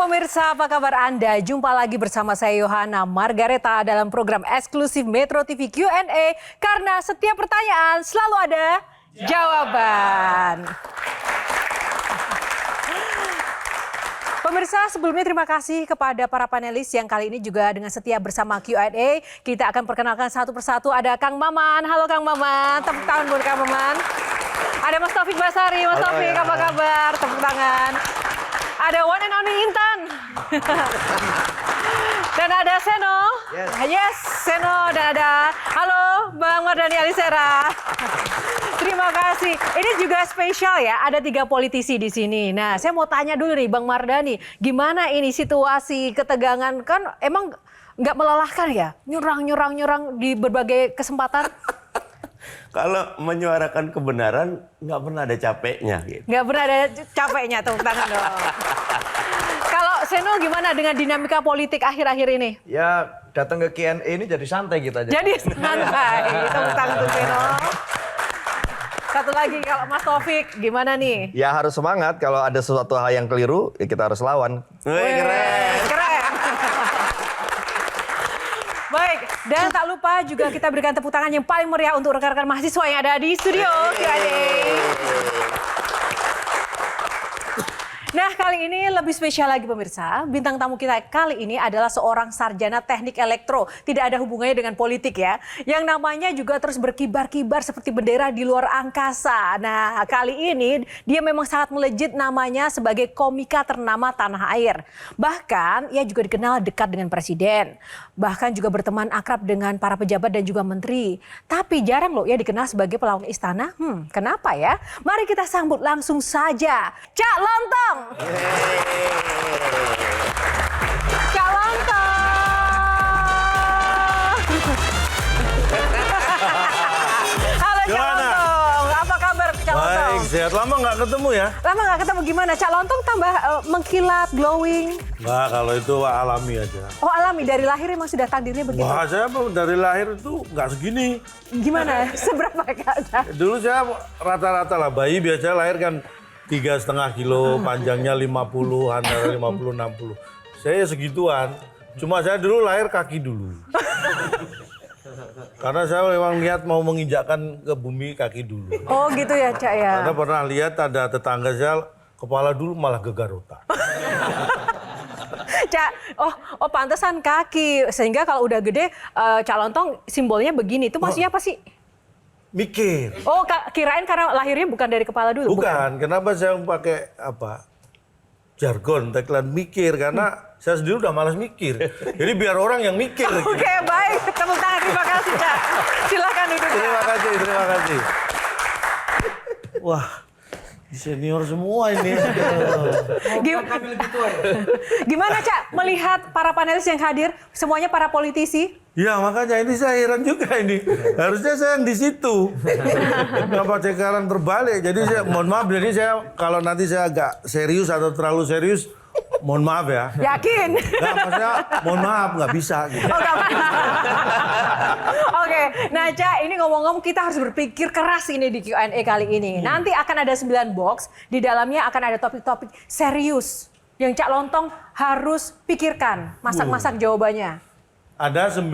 pemirsa, apa kabar Anda? Jumpa lagi bersama saya Yohana Margareta dalam program eksklusif Metro TV Q&A. Karena setiap pertanyaan selalu ada jawaban. Pemirsa, sebelumnya terima kasih kepada para panelis yang kali ini juga dengan setia bersama Q&A. Kita akan perkenalkan satu persatu. Ada Kang Maman. Halo Kang Maman, tepuk tangan buat Kang Maman. Ada Mas Taufik Basari. Mas Taufik, apa kabar? Tepuk tangan. Ada one and only Intan. Dan ada Seno. Yes, Seno. Dan ada, halo Bang Mardhani Alisera. Terima kasih. Ini juga spesial ya, ada 3 politisi di sini. Nah, saya mau tanya dulu nih Bang Mardhani, gimana ini situasi ketegangan, kan emang nggak melelahkan ya? Nyurang di berbagai kesempatan. Kalau menyuarakan kebenaran nggak pernah ada capeknya. Gitu. Nggak pernah ada capeknya, tepuk tangan dong. Kalau Seno gimana dengan dinamika politik akhir-akhir ini? Ya datang ke Q&A ini jadi santai kita aja. Jadi santai, tepuk tangan untuk Seno. Satu lagi kalau Mas Taufik, gimana nih? Ya harus semangat, kalau ada sesuatu hal yang keliru ya kita harus lawan. Keren. Keren. Baik, dan tak lupa juga kita berikan tepuk tangan yang paling meriah untuk rekan-rekan mahasiswa yang ada di studio Q&A. Nah, kali ini lebih spesial lagi pemirsa. Bintang tamu kita kali ini adalah seorang sarjana teknik elektro. Tidak ada hubungannya dengan politik ya. Yang namanya juga terus berkibar-kibar seperti bendera di luar angkasa. Nah, kali ini dia memang sangat melejit namanya sebagai komika ternama tanah air. Bahkan ia juga dikenal dekat dengan presiden. Bahkan juga berteman akrab dengan para pejabat dan juga menteri. Tapi jarang loh ia dikenal sebagai pelawak istana. Kenapa ya? Mari kita sambut langsung saja Cak Lontong. Cak Lontong. Halo Cak Lontong, apa kabar Cak Lontong? Baik, sehat. Lama nggak ketemu ya? Lama nggak ketemu, gimana? Cak Lontong tambah mengkilat, glowing. Nggak, kalau itu alami aja. Oh alami, dari lahir emang sudah takdirnya begitu? Wah, saya dari lahir itu nggak segini. Gimana? Seberapa kata? Dulu saya rata-rata lah, bayi biasanya lahir kan 3,5 kilo, panjangnya 50, antara 50, 60. Saya segituan, cuma saya dulu lahir kaki dulu. Karena saya memang niat mau menginjakkan ke bumi kaki dulu. Oh gitu ya Cak ya? Karena pernah lihat ada tetangga saya, kepala dulu malah gegar otak. Cak, oh pantesan kaki. Sehingga kalau udah gede, Cak Lontong simbolnya begini. Itu maksudnya apa sih? Mikir. Oh, kirain karena lahirnya bukan dari kepala dulu? Bukan. Kenapa saya pakai jargon, tagline mikir? Karena saya sendiri udah malas mikir. Jadi biar orang yang mikir. Oke, baik. Tepuk tangan, terima kasih Cak. Silakan duduk. Terima kasih. Wah, senior semua ini. Gimana Cak melihat para panelis yang hadir, semuanya para politisi? Ya makanya ini saya heran juga ini. Harusnya saya yang di situ. Kenapa sekarang terbalik? Jadi saya mohon maaf, jadi saya kalau nanti saya agak serius atau terlalu serius, mohon maaf ya. Yakin? Nggak, maksudnya mohon maaf nggak bisa. Gitu. Oh, Oke, nah Cak, ini ngomong-ngomong kita harus berpikir keras ini di Q&A kali ini. Nanti akan ada 9 box, di dalamnya akan ada topik-topik serius yang Cak Lontong harus pikirkan, masak-masak jawabannya. Ada 9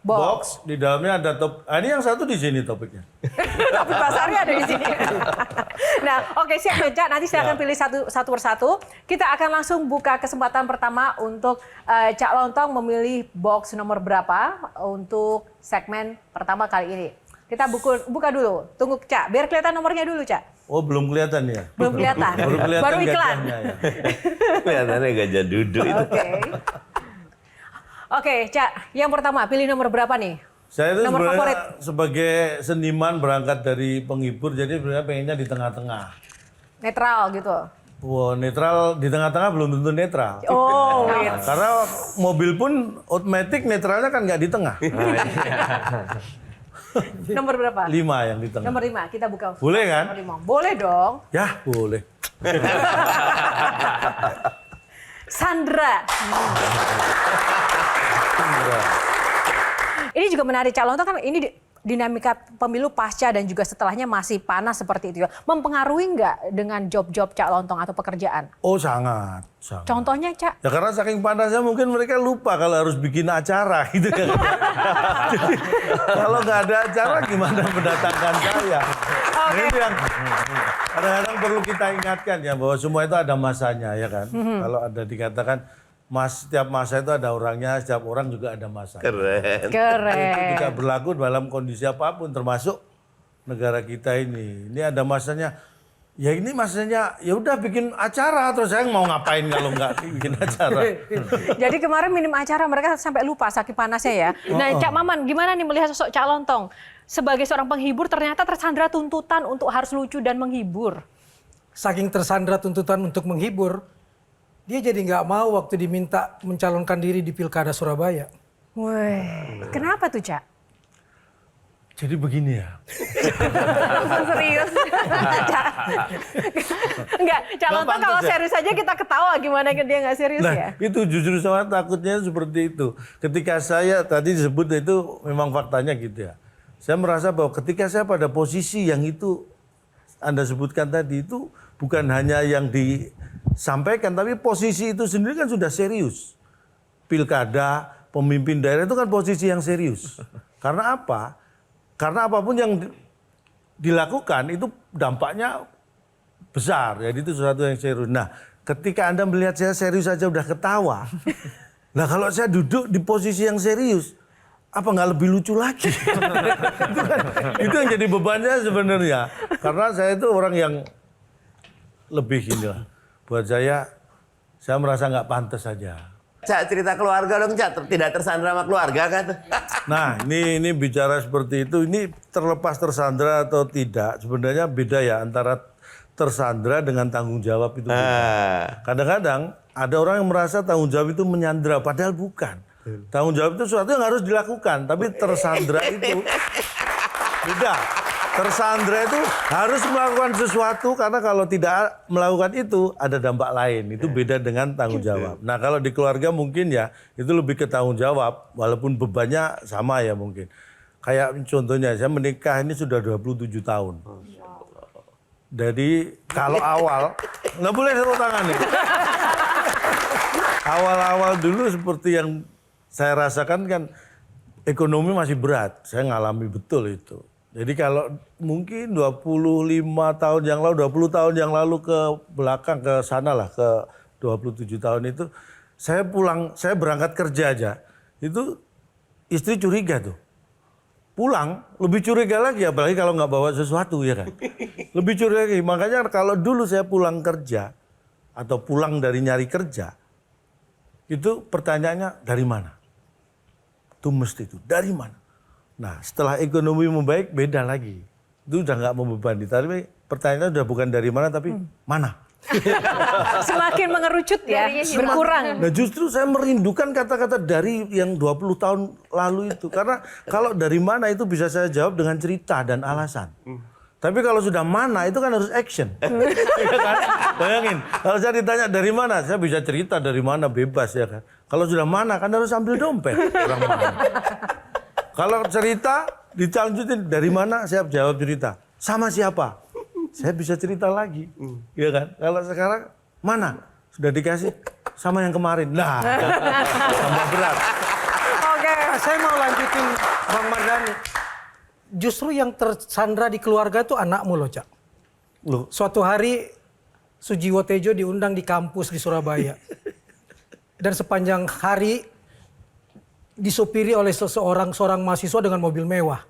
box, di dalamnya ada ini yang satu di sini topiknya. Topik pasarnya ada di sini. Nah, oke siap Cak, nanti saya akan pilih satu persatu. Kita akan langsung buka kesempatan pertama untuk Cak Lontong memilih box nomor berapa untuk segmen pertama kali ini. Kita buka dulu. Tunggu Cak, biar kelihatan nomornya dulu Cak. Oh belum kelihatan ya? Belum kelihatan. Baru iklan. Ya. Kelihatannya gajah duduk itu. Oke, Cak, yang pertama pilih nomor berapa nih? Saya itu Nomor sebenarnya favorit. sebagai seniman berangkat dari penghibur, jadi sebenarnya pengennya di tengah-tengah. Netral gitu. Wah, netral di tengah-tengah belum tentu netral. Oh, Karena mobil pun otomatis netralnya kan nggak di tengah. nomor berapa? 5 yang di tengah. Nomor 5, kita buka. Boleh kan? Nomor 5. Boleh dong. Ya, boleh. Sandra. Ini juga menarik, Cak Lontong kan ini dinamika pemilu pasca dan juga setelahnya masih panas seperti itu ya. Mempengaruhi nggak dengan job-job Cak Lontong atau pekerjaan? Oh sangat. Contohnya Cak? Ya karena saking panasnya mungkin mereka lupa kalau harus bikin acara gitu kan. Jadi, kalau nggak ada acara gimana mendatangkan saya? Ini yang kadang-kadang perlu kita ingatkan ya bahwa semua itu ada masanya ya kan. Kalau ada dikatakan setiap masa itu ada orangnya, setiap orang juga ada masanya. Keren. Keren. Tidak berlaku dalam kondisi apapun termasuk negara kita ini. Ini ada masanya. Ya ini masanya ya udah bikin acara terus saya mau ngapain kalau nggak bikin acara. Jadi kemarin minim acara mereka sampai lupa saking panasnya ya. Nah Cak Maman gimana nih melihat sosok Cak Lontong? Sebagai seorang penghibur ternyata tersandra tuntutan untuk harus lucu dan menghibur. Saking tersandra tuntutan untuk menghibur, dia jadi nggak mau waktu diminta mencalonkan diri di Pilkada Surabaya. Wih, kenapa tuh Cak? Jadi begini ya. Serius? Cak. Enggak, Cak Lontong kalau pantas ya? serius aja kita ketawa gimana dia nggak serius Nah ya? itu justru saya takutnya seperti itu. Ketika saya tadi disebut itu memang faktanya gitu ya. Saya merasa bahwa ketika saya pada posisi yang itu Anda sebutkan tadi itu bukan hanya yang disampaikan, tapi posisi itu sendiri kan sudah serius. Pilkada, pemimpin daerah itu kan posisi yang serius. Karena apa? Karena apapun yang dilakukan itu dampaknya besar. Jadi itu sesuatu yang serius. Nah, ketika Anda melihat saya serius saja udah ketawa. Nah, kalau saya duduk di posisi yang serius, apa nggak lebih lucu lagi? itu yang jadi bebannya sebenarnya. Karena saya itu orang yang lebih inilah. Buat saya merasa nggak pantas saja. Cak, cerita keluarga dong, Cak. Tidak tersandra sama keluarga kan? Nah, ini bicara seperti itu, ini terlepas tersandra atau tidak, sebenarnya beda ya antara tersandra dengan tanggung jawab itu beda. Kadang-kadang ada orang yang merasa tanggung jawab itu menyandra, padahal bukan. Tanggung jawab itu sesuatu yang harus dilakukan, tapi tersandra itu beda. Tersandra itu harus melakukan sesuatu karena kalau tidak melakukan itu ada dampak lain. Itu beda dengan tanggung jawab. Nah kalau di keluarga mungkin ya itu lebih ke tanggung jawab walaupun bebannya sama ya mungkin. Kayak contohnya saya menikah ini sudah 27 tahun. Jadi kalau awal, nggak boleh tepuk tangan nih. Awal-awal dulu seperti yang saya rasakan kan ekonomi masih berat. Saya ngalami betul itu. Jadi kalau mungkin 25 tahun yang lalu, 20 tahun yang lalu ke belakang ke sana lah, ke 27 tahun itu, saya berangkat kerja aja, itu istri curiga tuh. Pulang lebih curiga lagi, apalagi kalau nggak bawa sesuatu ya kan. Lebih curiga lagi, makanya kalau dulu saya pulang kerja, atau pulang dari nyari kerja, itu pertanyaannya dari mana? Itu mesti itu, dari mana? Nah setelah ekonomi membaik beda lagi. Itu udah nggak membebani. Tapi pertanyaannya udah bukan dari mana tapi mana. Semakin mengerucut ya, berkurang. Nah justru saya merindukan kata-kata dari yang 20 tahun lalu itu. Karena kalau dari mana itu bisa saya jawab dengan cerita dan alasan. Tapi kalau sudah mana itu kan harus action. Ya kan? Bayangin, kalau saya ditanya dari mana, saya bisa cerita dari mana bebas ya kan. Kalau sudah mana kan harus ambil dompet. Orang mana. Kalau cerita dilanjutin dari mana saya jawab cerita. Sama siapa? Saya bisa cerita lagi. Ya kan? Kalau sekarang mana? Sudah dikasih sama yang kemarin. Nah, tambah berat. Oke, saya mau lanjutin Bang Mardhani. Justru yang tersandra di keluarga itu anakmu loh, Cak. Loh, Suatu hari Sujiwo Tejo diundang di kampus di Surabaya. Dan sepanjang hari disopiri oleh seorang mahasiswa dengan mobil mewah.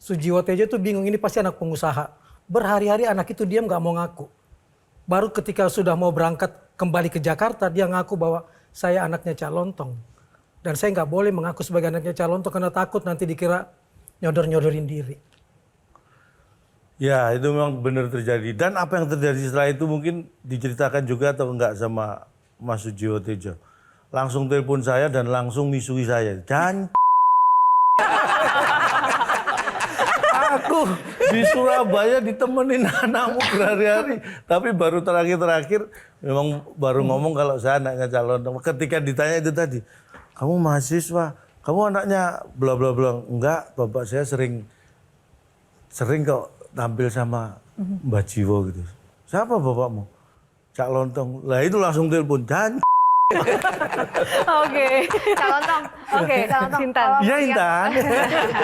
Sujiwo Tejo tuh bingung, ini pasti anak pengusaha. Berhari-hari anak itu diam gak mau ngaku. Baru ketika sudah mau berangkat kembali ke Jakarta, dia ngaku bahwa saya anaknya Cak Lontong. Dan saya gak boleh mengaku sebagai anaknya Cak Lontong karena takut nanti dikira nyodor-nyodorin diri. ya itu memang benar terjadi. Dan apa yang terjadi setelah itu mungkin diceritakan juga atau enggak sama Mas Sujiwo Tejo. Langsung telepon saya dan langsung misui saya. Dan aku di Surabaya ditemenin anakmu berhari-hari. Tapi baru terakhir memang baru ngomong kalau saya anaknya calon. Ketika ditanya itu tadi, kamu mahasiswa, kamu anaknya bla bla bla. Enggak, bapak saya sering kok tampil sama Mbak Jiwo gitu. Siapa bapakmu? Cak Lontong. Lah itu langsung telepon, Jan. Oke. Cak Lontong. Oke, Intan. Iya Intan.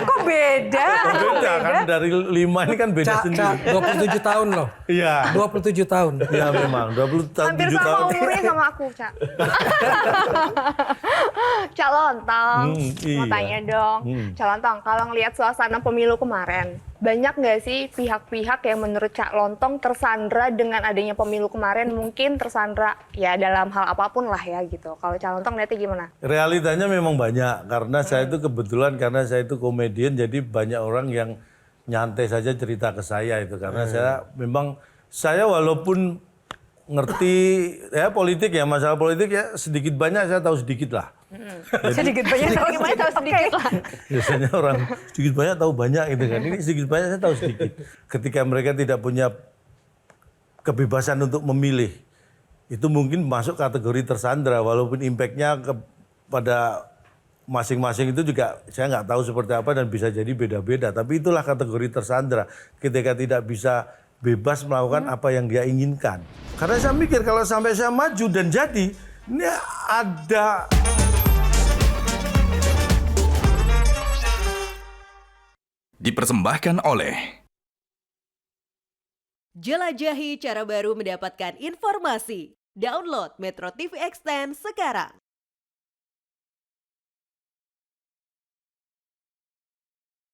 Kok beda? Beda kan dari 5 ini kan beda Cak, sendiri. 27 tahun loh. Iya. 27 tahun. Iya memang, 27 Hampir sama tahun. umurnya sama aku, Cak. Cak Lontong, mau iya. tanya dong. Cak Lontong, kalau ngelihat suasana pemilu kemarin, banyak nggak sih pihak-pihak yang menurut Cak Lontong tersandra dengan adanya pemilu kemarin? Mungkin tersandra ya dalam hal apapun lah ya gitu. Kalau Cak Lontong lihatnya gimana? Realitanya memang banyak karena saya itu kebetulan karena saya itu komedian jadi banyak orang yang nyantai saja cerita ke saya itu karena saya walaupun ngerti ya politik ya masalah politik ya sedikit banyak saya tahu sedikit lah. Sedikit banyak Gimana tahu sedikit lah. Biasanya orang sedikit banyak tahu banyak gitu kan. Ini sedikit banyak saya tahu sedikit. Ketika mereka tidak punya kebebasan untuk memilih, itu mungkin masuk kategori tersandra walaupun impactnya kepada masing-masing itu juga saya nggak tahu seperti apa dan bisa jadi beda-beda. Tapi itulah kategori tersandra ketika tidak bisa bebas melakukan apa yang dia inginkan. Karena saya mikir kalau sampai saya maju dan jadi, ini ada Dipersembahkan oleh Jelajahi cara baru mendapatkan informasi. Download Metro TV Extend sekarang.